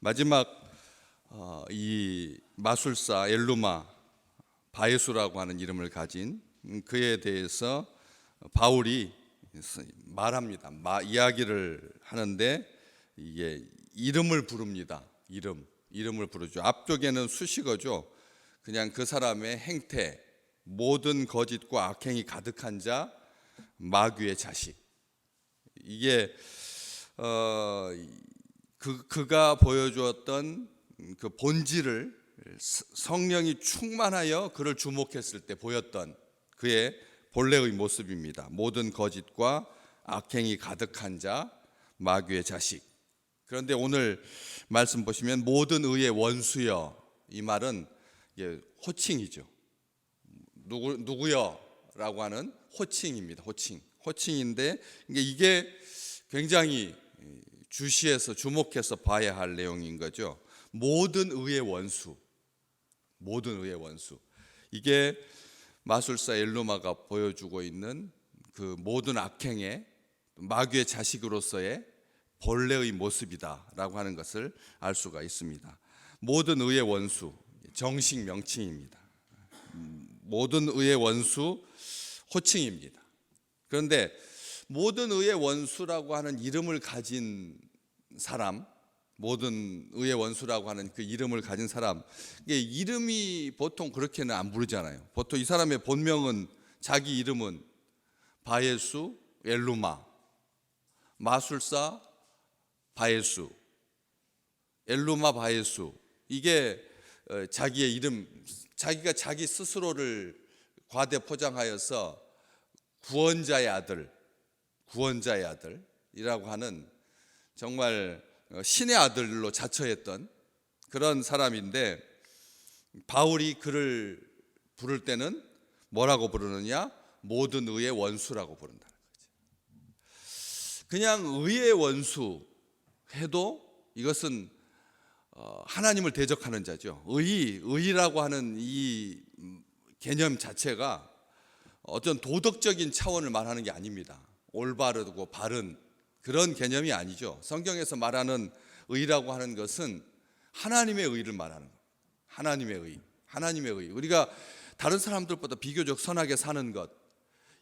마지막 이 마술사 엘루마 바예수라고 하는 이름을 가진 그에 대해서 바울이 말합니다. 이야기를 하는데 이게 이름을 부릅니다. 이름을 부르죠. 앞쪽에는 수식어죠. 그냥 그 사람의 행태, 모든 거짓과 악행이 가득한 자, 마귀의 자식. 이게 그가 보여주었던 그 본질을 성령이 충만하여 그를 주목했을 때 보였던 그의 본래의 모습입니다. 모든 거짓과 악행이 가득한 자, 마귀의 자식. 그런데 오늘 말씀 보시면 모든 의의 원수여, 이 말은 호칭이죠. 누구여? 라고 하는 호칭입니다. 호칭인데 이게 굉장히 주시해서 주목해서 봐야 할 내용인 거죠. 모든 의의 원수. 이게 마술사 엘루마가 보여주고 있는 그 모든 악행의 마귀의 자식으로서의 본래의 모습이다라고 하는 것을 알 수가 있습니다. 모든 의의 원수, 정식 명칭입니다. 모든 의의 원수 호칭입니다. 그런데 모든 의의 원수라고 하는 이름을 가진 사람, 모든 의의 원수라고 하는 그 이름을 가진 사람, 이름이 보통 그렇게는 안 부르잖아요. 보통 이 사람의 본명은, 자기 이름은 바예수 엘루마, 마술사 바예수, 엘루마 바예수. 이게 자기의 이름, 자기가 자기 스스로를 과대 포장하여서 구원자의 아들이라고 하는 정말 신의 아들로 자처했던 그런 사람인데, 바울이 그를 부를 때는 뭐라고 부르느냐? 모든 의의 원수라고 부른다는 거죠. 그냥 의의 원수 해도 이것은 하나님을 대적하는 자죠. 의라고 하는 이 개념 자체가 어떤 도덕적인 차원을 말하는 게 아닙니다. 올바르고 바른 그런 개념이 아니죠. 성경에서 말하는 의라고 하는 것은 하나님의 의를 말하는 거예요. 하나님의 의. 우리가 다른 사람들보다 비교적 선하게 사는 것,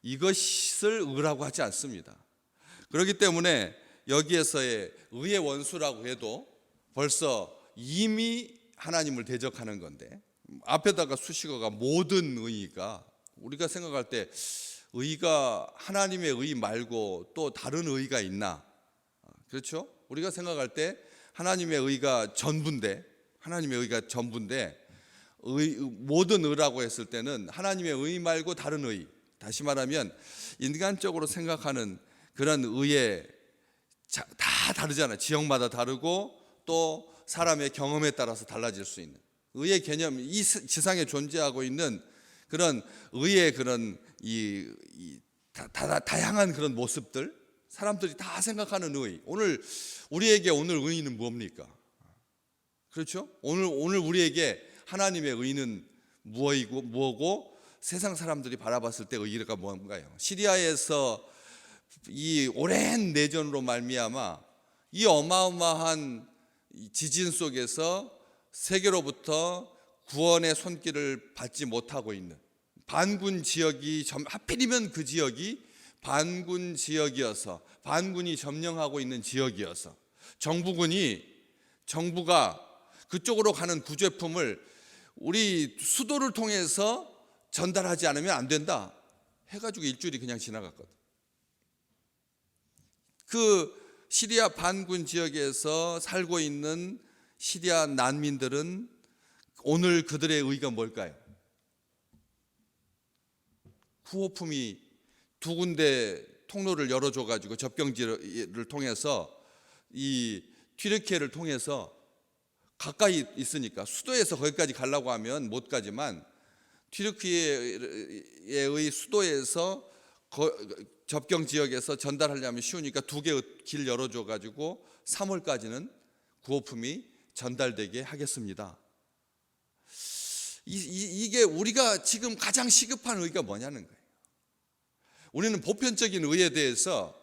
이것을 의라고 하지 않습니다. 그렇기 때문에 여기에서의 의의 원수라고 해도 벌써 이미 하나님을 대적하는 건데, 앞에다가 수식어가 모든 의가, 우리가 생각할 때 의가 하나님의 의 말고 또 다른 의가 있나? 그렇죠? 우리가 생각할 때 하나님의 의가 전부인데 모든 의라고 했을 때는 하나님의 의 말고 다른 의, 다시 말하면 인간적으로 생각하는 그런 의에 다 다르잖아요. 지역마다 다르고 또 사람의 경험에 따라서 달라질 수 있는 의의 개념, 이 지상에 존재하고 있는 그런 의의 그런 다양한 그런 모습들, 사람들이 다 생각하는 의. 오늘 우리에게 의의는 뭡니까? 그렇죠? 오늘 우리에게 하나님의 의의는 무엇이고 세상 사람들이 바라봤을 때 의의가 뭔가요? 시리아에서 이 오랜 내전으로 말미암아 이 어마어마한 지진 속에서 세계로부터 구원의 손길을 받지 못하고 있는 반군 지역이, 하필이면 그 지역이 반군 지역이어서, 반군이 점령하고 있는 지역이어서 정부가 그쪽으로 가는 구제품을 우리 수도를 통해서 전달하지 않으면 안 된다 해가지고 일주일이 그냥 지나갔거든. 그 시리아 반군 지역에서 살고 있는 시리아 난민들은 오늘 그들의 의의가 뭘까요? 구호품이 두 군데 통로를 열어줘가지고 접경지를 통해서 이 튀르키예를 통해서 가까이 있으니까 수도에서 거기까지 가려고 하면 못 가지만 튀르키예의 수도에서 접경 지역에서 전달하려면 쉬우니까 두 개의 길 열어줘가지고 3월까지는 구호품이 전달되게 하겠습니다. 이게 우리가 지금 가장 시급한 의의가 뭐냐는 거예요. 우리는 보편적인 의의에 대해서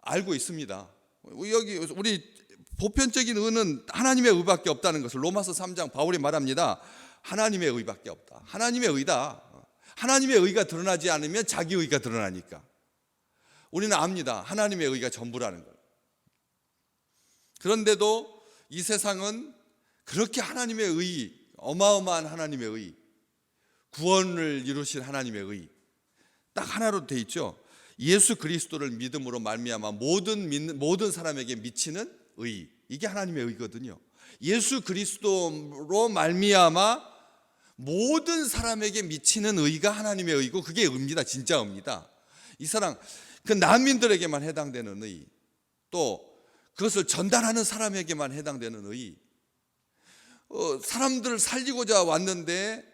알고 있습니다. 여기 우리 보편적인 의는 하나님의 의밖에 없다는 것을 로마서 3장 바울이 말합니다. 하나님의 의밖에 없다. 하나님의 의다. 하나님의 의가 드러나지 않으면 자기 의가 드러나니까. 우리는 압니다. 하나님의 의가 전부라는 걸. 그런데도 이 세상은 그렇게 하나님의 의, 어마어마한 하나님의 의, 구원을 이루신 하나님의 의, 딱 하나로 돼 있죠. 예수 그리스도를 믿음으로 말미암아 모든 사람에게 미치는 의, 이게 하나님의 의거든요. 예수 그리스도로 말미암아 모든 사람에게 미치는 의가 하나님의 의고, 그게 의입니다. 진짜 의입니다. 이 사람, 그 난민들에게만 해당되는 의, 또 그것을 전달하는 사람에게만 해당되는 의. 사람들을 살리고자 왔는데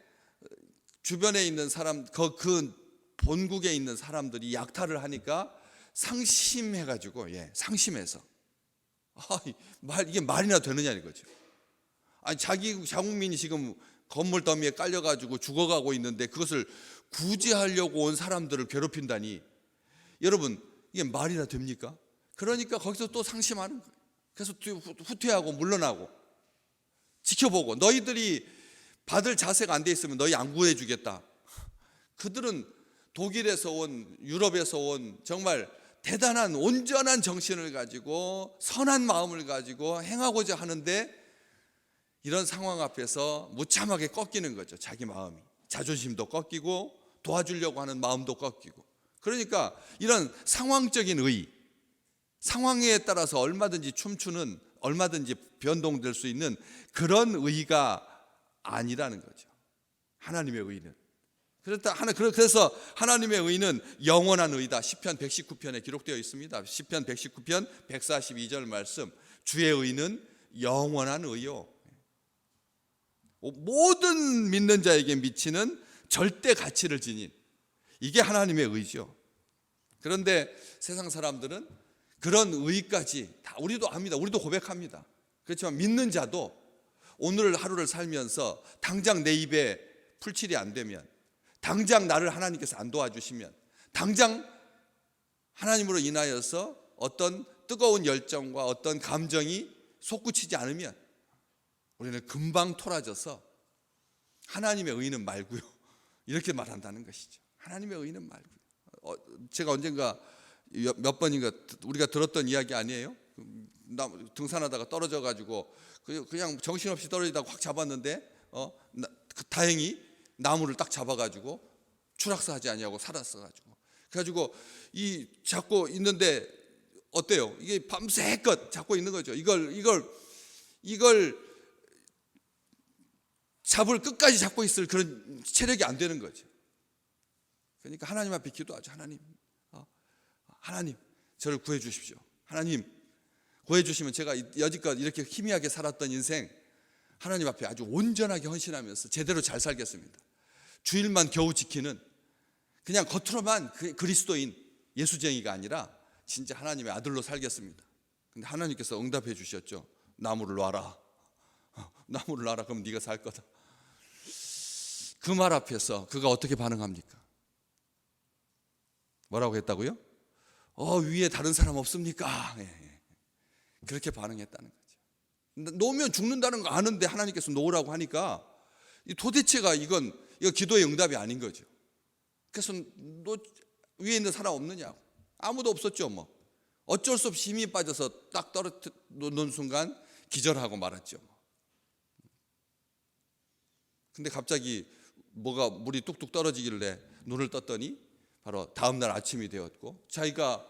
주변에 있는 사람, 그 본국에 있는 사람들이 약탈을 하니까 상심해가지고, 상심해서, 이게 말이나 되느냐 이거죠. 아니, 자국민이 지금 건물 더미에 깔려가지고 죽어가고 있는데 그것을 구제하려고 온 사람들을 괴롭힌다니, 여러분, 이게 말이나 됩니까? 그러니까 거기서 또 상심하는 거예요. 그래서 후퇴하고 물러나고 지켜보고, 너희들이 받을 자세가 안 돼 있으면 너희 안 구해주겠다. 그들은 독일에서 온, 유럽에서 온 정말 대단한 온전한 정신을 가지고 선한 마음을 가지고 행하고자 하는데, 이런 상황 앞에서 무참하게 꺾이는 거죠. 자기 마음이, 자존심도 꺾이고 도와주려고 하는 마음도 꺾이고. 그러니까 이런 상황적인 의, 상황에 따라서 얼마든지 춤추는, 얼마든지 변동될 수 있는 그런 의가 아니라는 거죠. 하나님의 의는. 그래서 하나님의 의는 영원한 의다. 시편 119편에 기록되어 있습니다. 시편 119편 142절 말씀, 주의 의는 영원한 의요, 모든 믿는 자에게 미치는 절대 가치를 지닌, 이게 하나님의 의죠. 그런데 세상 사람들은 그런 의까지 다, 우리도 압니다. 우리도 고백합니다. 그렇지만 믿는 자도 오늘 하루를 살면서 당장 내 입에 풀칠이 안 되면, 당장 나를 하나님께서 안 도와주시면, 당장 하나님으로 인하여서 어떤 뜨거운 열정과 어떤 감정이 솟구치지 않으면 우리는 금방 토라져서 하나님의 의는 말고요, 이렇게 말한다는 것이죠. 하나님의 의는 말고요. 제가 언젠가 몇 번인가 우리가 들었던 이야기 아니에요? 등산하다가 떨어져 가지고 그냥 정신없이 떨어지다가 확 잡았는데 다행히 나무를 딱 잡아가지고 추락사하지 아니하고 살았어가지고, 그래가지고 이 잡고 있는데 어때요? 이게 밤새껏 잡고 있는 거죠. 이걸 잡을, 끝까지 잡고 있을 그런 체력이 안 되는 거죠. 그러니까 하나님 앞에 기도하죠. 하나님 저를 구해 주십시오. 하나님 구해 주시면 제가 여지껏 이렇게 희미하게 살았던 인생 하나님 앞에 아주 온전하게 헌신하면서 제대로 잘 살겠습니다. 주일만 겨우 지키는, 그냥 겉으로만 그리스도인 예수쟁이가 아니라 진짜 하나님의 아들로 살겠습니다. 근데 하나님께서 응답해 주셨죠. 나무를 놔라. 나무를 놔라. 그럼 네가 살 거다. 그 말 앞에서 그가 어떻게 반응합니까? 뭐라고 했다고요? 위에 다른 사람 없습니까? 그렇게 반응했다는 거죠. 놓으면 죽는다는 거 아는데 하나님께서 놓으라고 하니까 도대체가 이거 기도의 응답이 아닌 거죠. 그래서 위에 있는 사람 없느냐고. 아무도 없었죠. 뭐 어쩔 수 없이 힘이 빠져서 딱 떨어놓는 순간 기절하고 말았죠. 근데 갑자기 물이 뚝뚝 떨어지길래 눈을 떴더니 바로 다음날 아침이 되었고, 자기가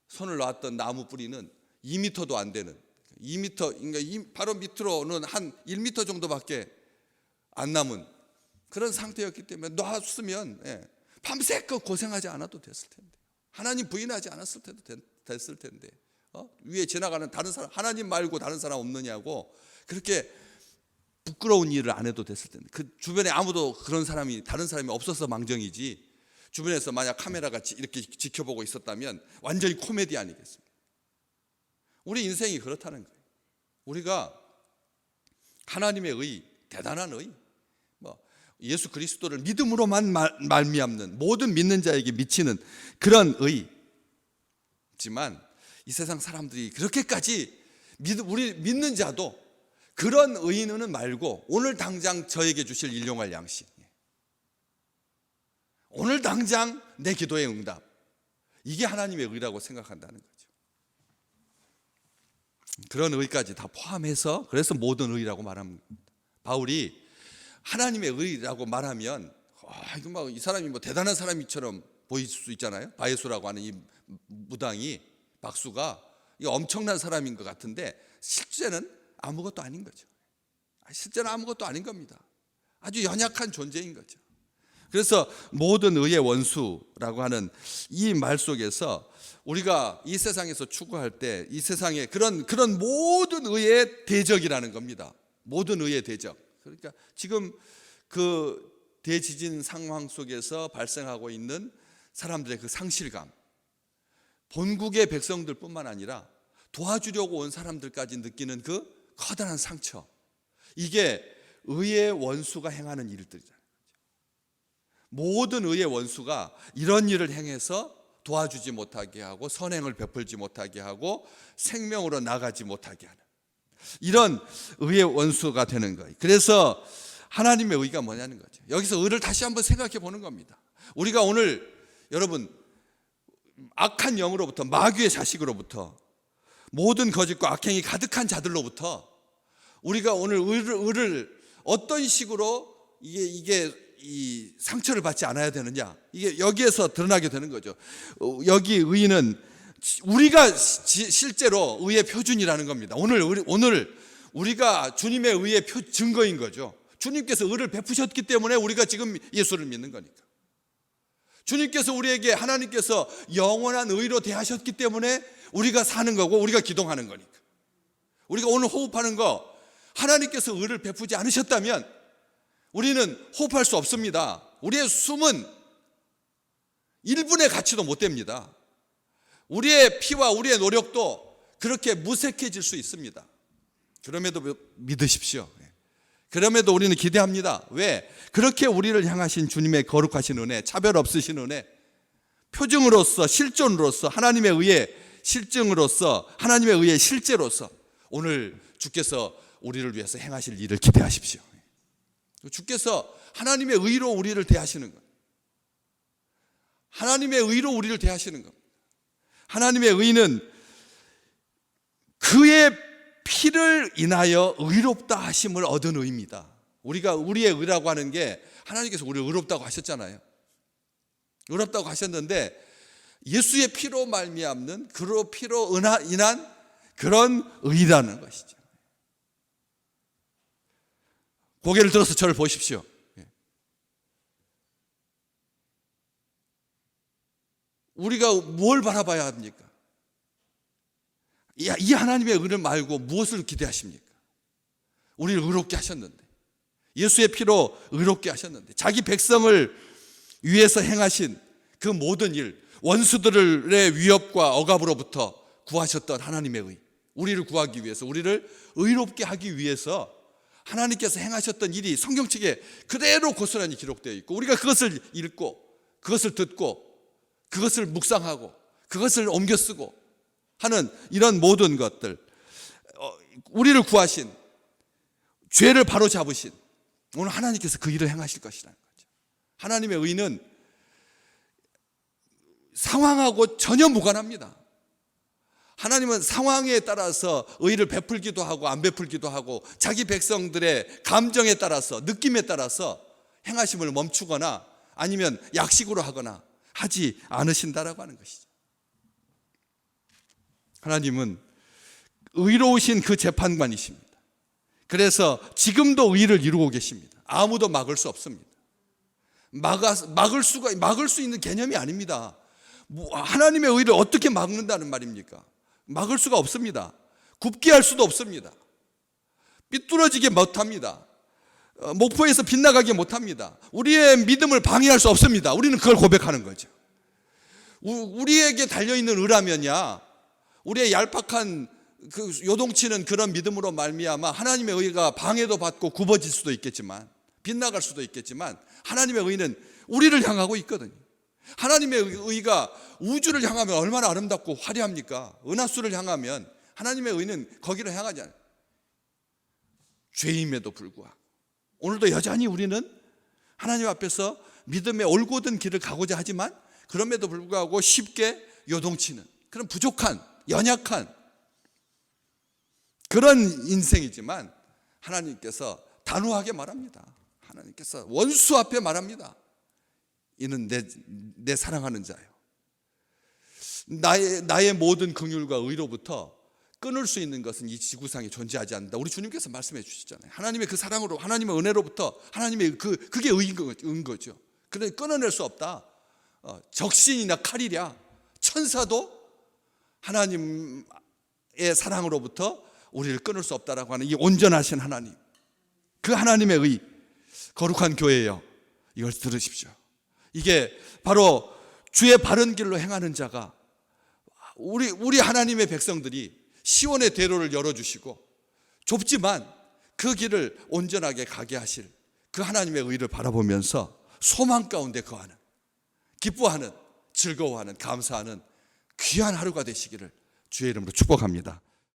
손을 놨던 나무 뿌리는 2m도 안 되는, 2m, 그러니까 바로 밑으로는 한 1m 정도밖에 안 남은 그런 상태였기 때문에 놨으면 밤새껏 고생하지 않아도 됐을 텐데, 하나님 부인하지 않았을 때도 됐을 텐데, 위에 지나가는 다른 사람, 하나님 말고 다른 사람 없느냐고 그렇게 부끄러운 일을 안 해도 됐을 텐데, 그 주변에 아무도 그런 사람이, 다른 사람이 없어서 망정이지, 주변에서 만약 카메라가 이렇게 지켜보고 있었다면 완전히 코미디 아니겠습니까? 우리 인생이 그렇다는 거예요. 우리가 하나님의 의, 대단한 의, 예수 그리스도를 믿음으로만 말미암는 모든 믿는 자에게 미치는 그런 의지만, 이 세상 사람들이 그렇게까지 우리 믿는 자도 그런 의인은 말고 오늘 당장 저에게 주실 일용할 양식, 오늘 당장 내 기도의 응답, 이게 하나님의 의라고 생각한다는 거죠. 그런 의까지 다 포함해서 그래서 모든 의라고 말합니다. 바울이 하나님의 의라고 말하면 이거 막 이 사람이 뭐 대단한 사람처럼 보일 수 있잖아요. 바예수라고 하는 이 무당이, 박수가 이 엄청난 사람인 것 같은데 실제는 아무것도 아닌 거죠. 실제는 아무것도 아닌 겁니다. 아주 연약한 존재인 거죠. 그래서 모든 의의 원수라고 하는 이 말 속에서 우리가 이 세상에서 추구할 때 이 세상에 그런 모든 의의 대적이라는 겁니다. 모든 의의 대적. 그러니까 지금 그 대지진 상황 속에서 발생하고 있는 사람들의 그 상실감, 본국의 백성들뿐만 아니라 도와주려고 온 사람들까지 느끼는 그 커다란 상처, 이게 의의 원수가 행하는 일들이잖아요. 모든 의의 원수가 이런 일을 행해서 도와주지 못하게 하고 선행을 베풀지 못하게 하고 생명으로 나가지 못하게 하는 이런 의의 원수가 되는 거예요. 그래서 하나님의 의가 뭐냐는 거죠. 여기서 의를 다시 한번 생각해 보는 겁니다. 우리가 오늘 여러분 악한 영으로부터, 마귀의 자식으로부터, 모든 거짓과 악행이 가득한 자들로부터 우리가 오늘 의를 어떤 식으로 이게 이 상처를 받지 않아야 되느냐, 이게 여기에서 드러나게 되는 거죠. 여기 의는 우리가 실제로 의의 표준이라는 겁니다. 오늘 우리가 주님의 의의 증거인 거죠. 주님께서 의를 베푸셨기 때문에 우리가 지금 예수를 믿는 거니까. 주님께서 우리에게, 하나님께서 영원한 의로 대하셨기 때문에 우리가 사는 거고 우리가 기동하는 거니까. 우리가 오늘 호흡하는 거, 하나님께서 의를 베푸지 않으셨다면 우리는 호흡할 수 없습니다. 우리의 숨은 1분의 가치도 못 됩니다. 우리의 피와 우리의 노력도 그렇게 무색해질 수 있습니다. 그럼에도 믿으십시오. 그럼에도 우리는 기대합니다. 왜? 그렇게 우리를 향하신 주님의 거룩하신 은혜, 차별 없으신 은혜, 표징으로서, 실존으로서, 하나님의 의의 실증으로서, 하나님의 의의 실제로서 오늘 주께서 우리를 위해서 행하실 일을 기대하십시오. 주께서 하나님의 의로 우리를 대하시는 것, 하나님의 의로 우리를 대하시는 것. 하나님의 의는 그의 피를 인하여 의롭다 하심을 얻은 의입니다. 우리가 우리의 의라고 하는 게, 하나님께서 우리를 의롭다고 하셨잖아요. 의롭다고 하셨는데 예수의 피로 말미암는, 그 피로 인한 그런 의라는 것이죠. 고개를 들어서 저를 보십시오. 우리가 뭘 바라봐야 합니까? 이 하나님의 의를 말고 무엇을 기대하십니까? 우리를 의롭게 하셨는데, 예수의 피로 의롭게 하셨는데, 자기 백성을 위해서 행하신 그 모든 일, 원수들의 위협과 억압으로부터 구하셨던 하나님의 의, 우리를 구하기 위해서, 우리를 의롭게 하기 위해서 하나님께서 행하셨던 일이 성경책에 그대로 고스란히 기록되어 있고, 우리가 그것을 읽고, 그것을 듣고, 그것을 묵상하고, 그것을 옮겨 쓰고 하는 이런 모든 것들, 우리를 구하신, 죄를 바로 잡으신 오늘 하나님께서 그 일을 행하실 것이라는 거죠. 하나님의 의는 상황하고 전혀 무관합니다. 하나님은 상황에 따라서 의를 베풀기도 하고 안 베풀기도 하고, 자기 백성들의 감정에 따라서, 느낌에 따라서 행하심을 멈추거나 아니면 약식으로 하거나 하지 않으신다라고 하는 것이죠. 하나님은 의로우신 그 재판관이십니다. 그래서 지금도 의를 이루고 계십니다. 아무도 막을 수 없습니다. 막을 수 있는 개념이 아닙니다. 하나님의 의를 어떻게 막는다는 말입니까? 막을 수가 없습니다. 굽게 할 수도 없습니다. 삐뚤어지게 못합니다. 목포에서 빗나가게 못합니다. 우리의 믿음을 방해할 수 없습니다. 우리는 그걸 고백하는 거죠. 우리에게 달려있는 의라면야, 우리의 얄팍한 그 요동치는 그런 믿음으로 말미암아 하나님의 의가 방해도 받고 굽어질 수도 있겠지만, 빗나갈 수도 있겠지만, 하나님의 의는 우리를 향하고 있거든요. 하나님의 의가 우주를 향하면 얼마나 아름답고 화려합니까? 은하수를 향하면 하나님의 의는 거기로 향하지 않아요. 죄임에도 불구하고 오늘도 여전히 우리는 하나님 앞에서 믿음의 올곧은 길을 가고자 하지만 그럼에도 불구하고 쉽게 요동치는 그런 부족한, 연약한 그런 인생이지만 하나님께서 단호하게 말합니다. 하나님께서 원수 앞에 말합니다. 이는 내 사랑하는 자요. 나의 모든 긍휼과 의로부터 끊을 수 있는 것은 이 지구상에 존재하지 않는다. 우리 주님께서 말씀해 주시잖아요. 하나님의 그 사랑으로, 하나님의 은혜로부터 하나님의 그게 의인 거죠. 그런데 끊어낼 수 없다. 적신이나 칼이랴 천사도 하나님의 사랑으로부터 우리를 끊을 수 없다라고 하는 이 온전하신 하나님, 그 하나님의 의, 거룩한 교회예요. 이걸 들으십시오. 이게 바로 주의 바른 길로 행하는 자가 우리 하나님의 백성들이 시온의 대로를 열어주시고 좁지만 그 길을 온전하게 가게 하실 그 하나님의 의를 바라보면서 소망 가운데 거하는, 기뻐하는, 즐거워하는, 감사하는 귀한 하루가 되시기를 주의 이름으로 축복합니다.